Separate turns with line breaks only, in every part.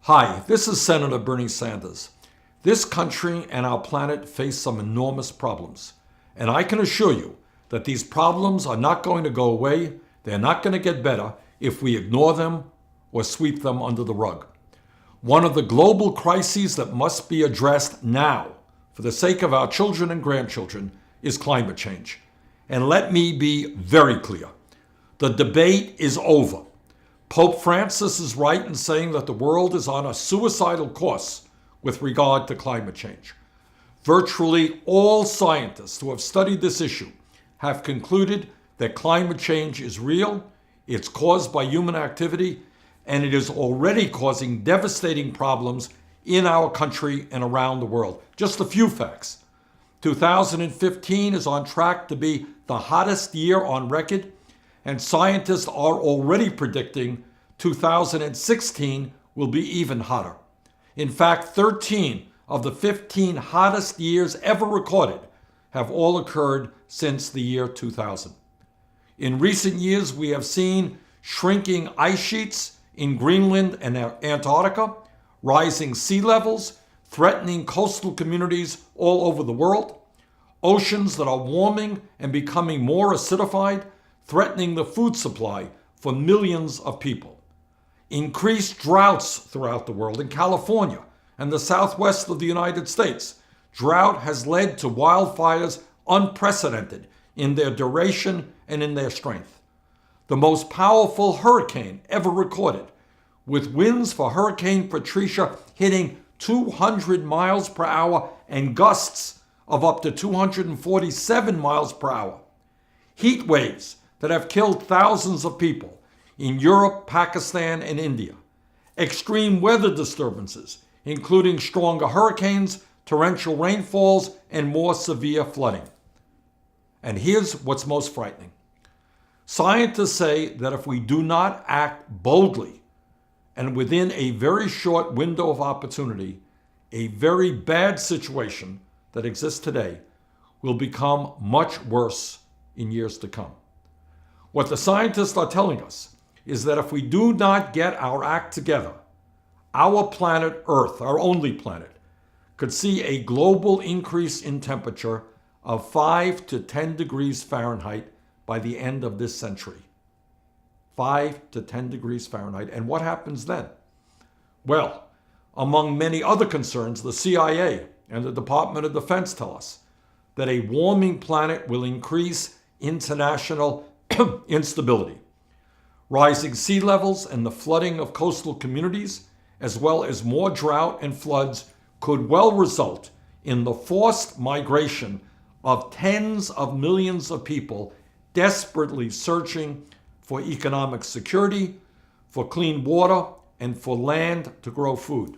Hi, this is Senator Bernie Sanders. This country and our planet face some enormous problems. And I can assure you that these problems are not going to go away. They're not going to get better if we ignore them or sweep them under the rug. One of the global crises that must be addressed now, for the sake of our children and grandchildren, is climate change. And let me be very clear. The debate is over. Pope Francis is right in saying that the world is on a suicidal course with regard to climate change. Virtually all scientists who have studied this issue have concluded that climate change is real, it's caused by human activity, and it is already causing devastating problems in our country and around the world. Just a few facts. 2015 is on track to be the hottest year on record, and scientists are already predicting 2016 will be even hotter. In fact, 13 of the 15 hottest years ever recorded have all occurred since the year 2000. In recent years, we have seen shrinking ice sheets in Greenland and Antarctica, rising sea levels, threatening coastal communities all over the world, oceans that are warming and becoming more acidified, threatening the food supply for millions of people. Increased droughts throughout the world. In California and the southwest of the United States, drought has led to wildfires unprecedented in their duration and in their strength. The most powerful hurricane ever recorded, with winds for Hurricane Patricia hitting 200 miles per hour and gusts of up to 247 miles per hour. Heat waves that have killed thousands of people in Europe, Pakistan, and India. Extreme weather disturbances, including stronger hurricanes, torrential rainfalls, and more severe flooding. And here's what's most frightening. Scientists say that if we do not act boldly and within a very short window of opportunity, a very bad situation that exists today will become much worse in years to come. What the scientists are telling us is that if we do not get our act together, our planet Earth, our only planet, could see a global increase in temperature of 5 to 10 degrees Fahrenheit by the end of this century. 5 to 10 degrees Fahrenheit. And what happens then? Well, among many other concerns, the CIA and the Department of Defense tell us that a warming planet will increase international instability. Rising sea levels and the flooding of coastal communities, as well as more drought and floods, could well result in the forced migration of tens of millions of people desperately searching for economic security, for clean water, and for land to grow food.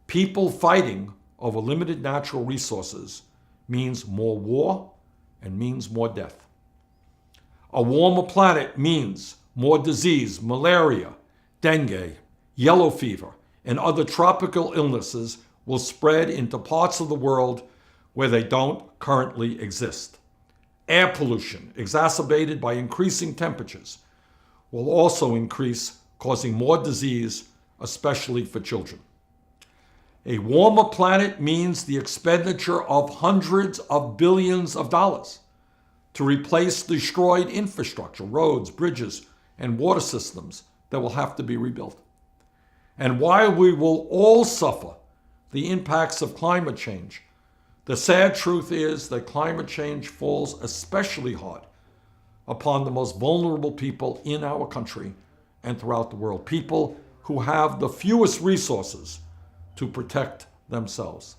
People fighting over limited natural resources means more war and means more death. A warmer planet means more disease, malaria, dengue, yellow fever, and other tropical illnesses will spread into parts of the world where they don't currently exist. Air pollution, exacerbated by increasing temperatures, will also increase, causing more disease, especially for children. A warmer planet means the expenditure of hundreds of billions of dollars to replace destroyed infrastructure, roads, bridges, and water systems that will have to be rebuilt. And while we will all suffer the impacts of climate change, the sad truth is that climate change falls especially hard upon the most vulnerable people in our country and throughout the world, people who have the fewest resources to protect themselves.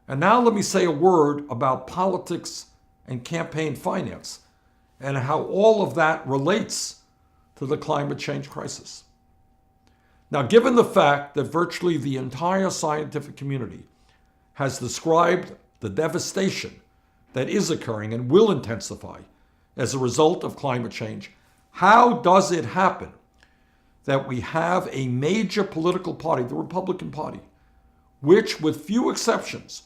And now let me say a word about politics and campaign finance and how all of that relates to the climate change crisis. Now, given the fact that virtually the entire scientific community has described the devastation that is occurring and will intensify as a result of climate change, how does it happen that we have a major political party, the Republican Party, which, with few exceptions,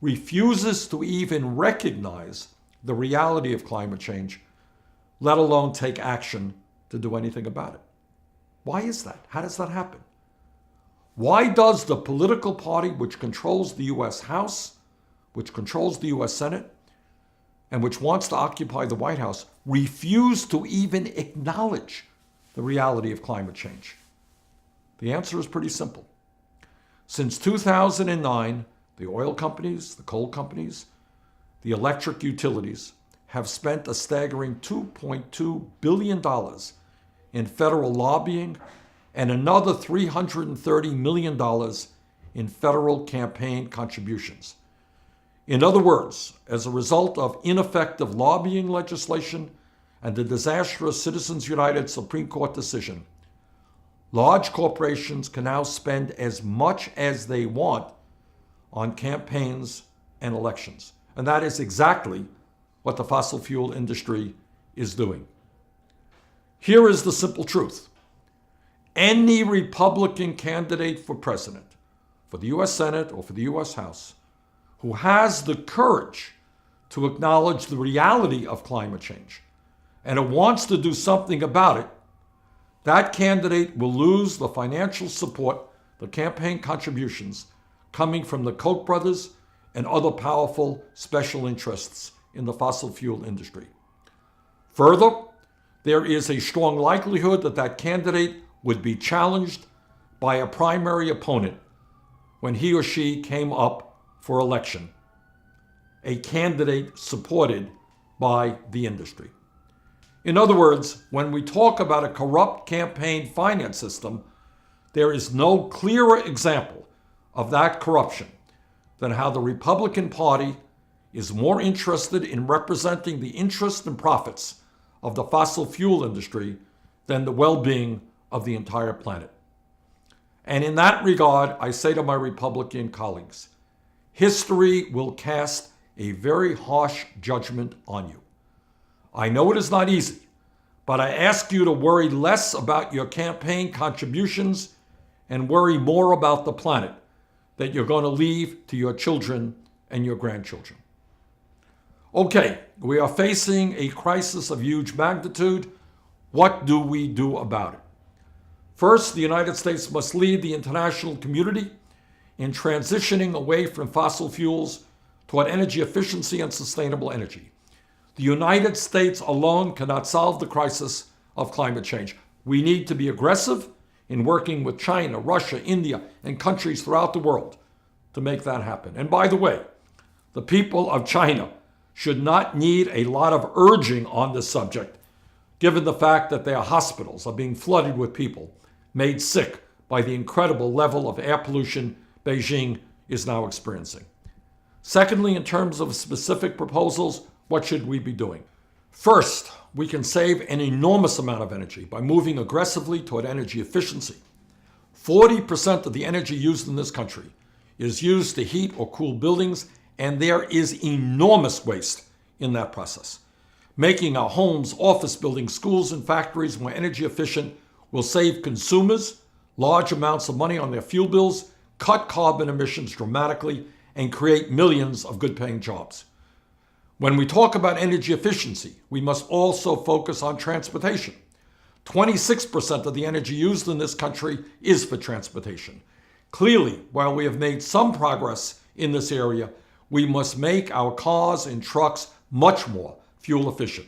refuses to even recognize the reality of climate change, let alone take action to do anything about it? Why is that? How does that happen? Why does the political party which controls the U.S. House, which controls the U.S. Senate, and which wants to occupy the White House refuse to even acknowledge the reality of climate change? The answer is pretty simple. Since 2009, the oil companies, the coal companies, the electric utilities have spent a staggering $2.2 billion in federal lobbying and another $330 million in federal campaign contributions. In other words, as a result of ineffective lobbying legislation and the disastrous Citizens United Supreme Court decision, large corporations can now spend as much as they want on campaigns and elections. And that is exactly what the fossil fuel industry is doing. Here is the simple truth. Any Republican candidate for president, for the U.S. Senate or for the U.S. House, who has the courage to acknowledge the reality of climate change and who wants to do something about it, that candidate will lose the financial support, the campaign contributions coming from the Koch brothers and other powerful special interests in the fossil fuel industry. Further, there is a strong likelihood that that candidate would be challenged by a primary opponent when he or she came up for election, a candidate supported by the industry. In other words, when we talk about a corrupt campaign finance system, there is no clearer example of that corruption than how the Republican Party is more interested in representing the interests and profits of the fossil fuel industry than the well-being of the entire planet. And in that regard, I say to my Republican colleagues, history will cast a very harsh judgment on you. I know it is not easy, but I ask you to worry less about your campaign contributions and worry more about the planet that you're going to leave to your children and your grandchildren. Okay, we are facing a crisis of huge magnitude. What do we do about it? First, the United States must lead the international community in transitioning away from fossil fuels toward energy efficiency and sustainable energy. The United States alone cannot solve the crisis of climate change. We need to be aggressive in working with China, Russia, India, and countries throughout the world to make that happen. And by the way, the people of China should not need a lot of urging on this subject, given the fact that their hospitals are being flooded with people made sick by the incredible level of air pollution Beijing is now experiencing. Secondly, in terms of specific proposals, what should we be doing? First, we can save an enormous amount of energy by moving aggressively toward energy efficiency. 40% of the energy used in this country is used to heat or cool buildings, and there is enormous waste in that process. Making our homes, office buildings, schools, and factories more energy efficient will save consumers large amounts of money on their fuel bills, cut carbon emissions dramatically, and create millions of good-paying jobs. When we talk about energy efficiency, we must also focus on transportation. 26% of the energy used in this country is for transportation. Clearly, while we have made some progress in this area, we must make our cars and trucks much more fuel efficient.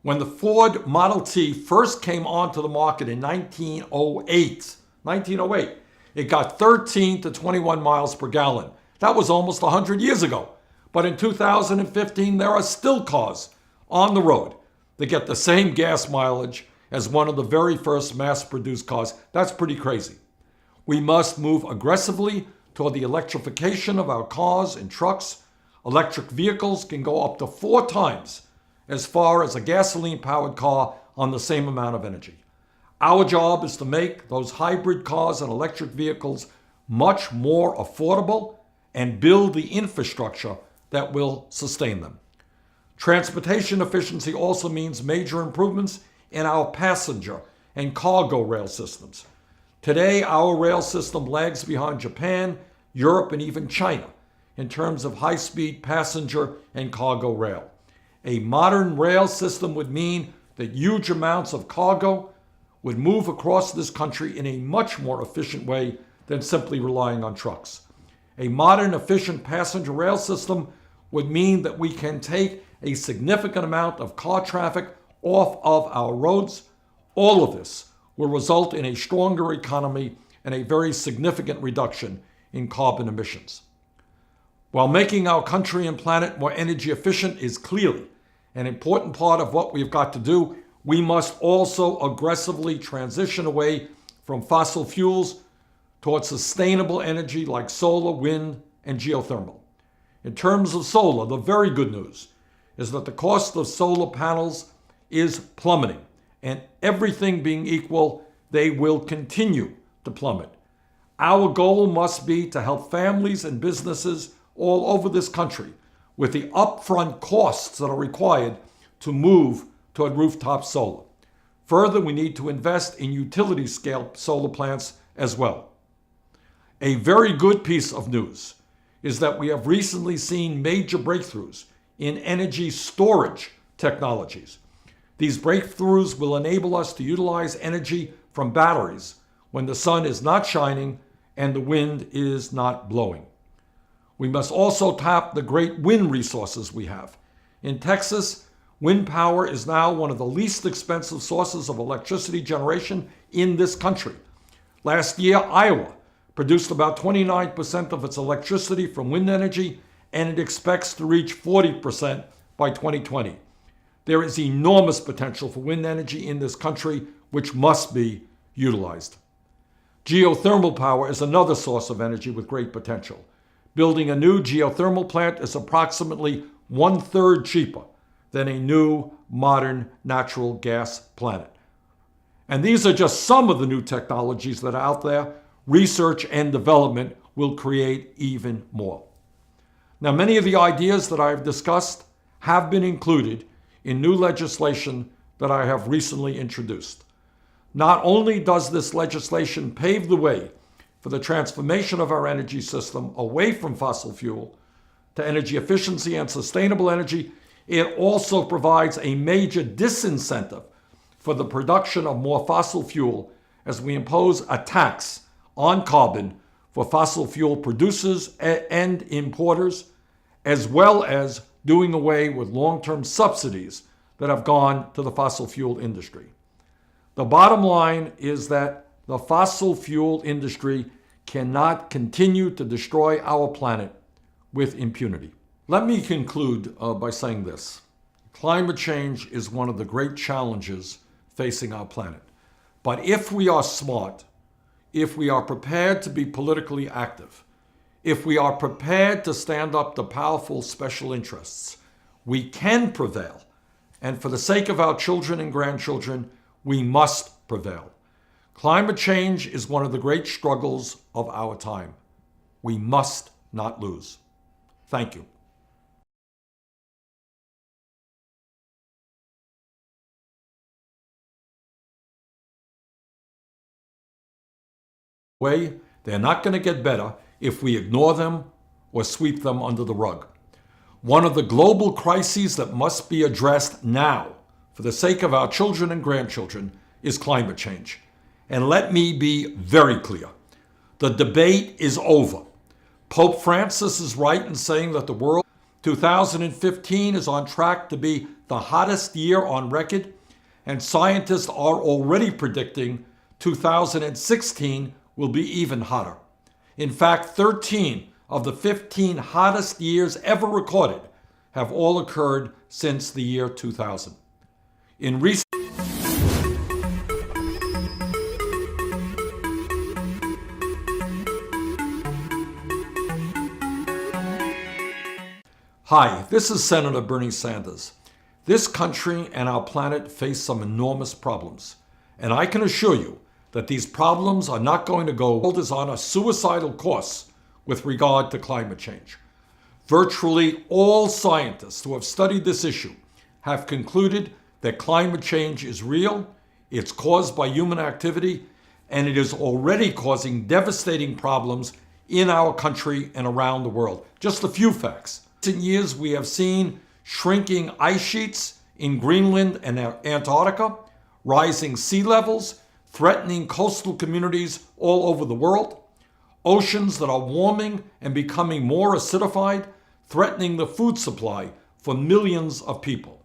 When the Ford Model T first came onto the market in 1908, it got 13 to 21 miles per gallon. That was almost 100 years ago. But in 2015, there are still cars on the road that get the same gas mileage as one of the very first mass-produced cars. That's pretty crazy. We must move aggressively toward the electrification of our cars and trucks. Electric vehicles can go up to 4 times as far as a gasoline-powered car on the same amount of energy. Our job is to make those hybrid cars and electric vehicles much more affordable and build the infrastructure that will sustain them. Transportation efficiency also means major improvements in our passenger and cargo rail systems. Today, our rail system lags behind Japan, Europe, and even China in terms of high-speed passenger and cargo rail. A modern rail system would mean that huge amounts of cargo would move across this country in a much more efficient way than simply relying on trucks. A modern, efficient passenger rail system would mean that we can take a significant amount of car traffic off of our roads. All of this will result in a stronger economy and a very significant reduction in carbon emissions. While making our country and planet more energy efficient is clearly an important part of what we've got to do, we must also aggressively transition away from fossil fuels towards sustainable energy like solar, wind, and geothermal. In terms of solar, the very good news is that the cost of solar panels is plummeting, and everything being equal, they will continue to plummet. Our goal must be to help families and businesses all over this country with the upfront costs that are required to move toward rooftop solar. Further, we need to invest in utility-scale solar plants as well. A very good piece of news is that we have recently seen major breakthroughs in energy storage technologies. These breakthroughs will enable us to utilize energy from batteries when the sun is not shining and the wind is not blowing. We must also tap the great wind resources we have. In Texas, wind power is now one of the least expensive sources of electricity generation in this country. Last year, Iowa produced about 29% of its electricity from wind energy, and it expects to reach 40% by 2020. There is enormous potential for wind energy in this country, which must be utilized. Geothermal power is another source of energy with great potential. Building a new geothermal plant is approximately 1/3 cheaper than a new modern natural gas plant. And these are just some of the new technologies that are out there. Research and development will create even more. Now, many of the ideas that I've discussed have been included in new legislation that I have recently introduced. Not only does this legislation pave the way for the transformation of our energy system away from fossil fuel to energy efficiency and sustainable energy, it also provides a major disincentive for the production of more fossil fuel as we impose a tax on carbon for fossil fuel producers and importers, as well as doing away with long-term subsidies that have gone to the fossil fuel industry. The bottom line is that the fossil fuel industry cannot continue to destroy our planet with impunity. Let me conclude by saying this. Climate change is one of the great challenges facing our planet. But if we are smart, if we are prepared to be politically active, if we are prepared to stand up to powerful special interests, we can prevail. And for the sake of our children and grandchildren, we must prevail. Climate change is one of the great struggles of our time. We must not lose. Thank you. They're not going to get better if we ignore them or sweep them under the rug. One of the global crises that must be addressed now, for the sake of our children and grandchildren, is climate change. And let me be very clear. The debate is over. Pope Francis is right in saying that the world 2015 is on track to be the hottest year on record, and scientists are already predicting 2016 will be even hotter. In fact, 13 of the 15 hottest years ever recorded have all occurred since the year 2000. In recent Hi, this is Senator Bernie Sanders. This country and our planet face some enormous problems, and I can assure you that these problems are not going to go. The world is on a suicidal course with regard to climate change. Virtually all scientists who have studied this issue have concluded that climate change is real, it's caused by human activity, and it is already causing devastating problems in our country and around the world. Just a few facts. In recent years, we have seen shrinking ice sheets in Greenland and Antarctica, rising sea levels, threatening coastal communities all over the world. oceans that are warming and becoming more acidified, threatening the food supply for millions of people.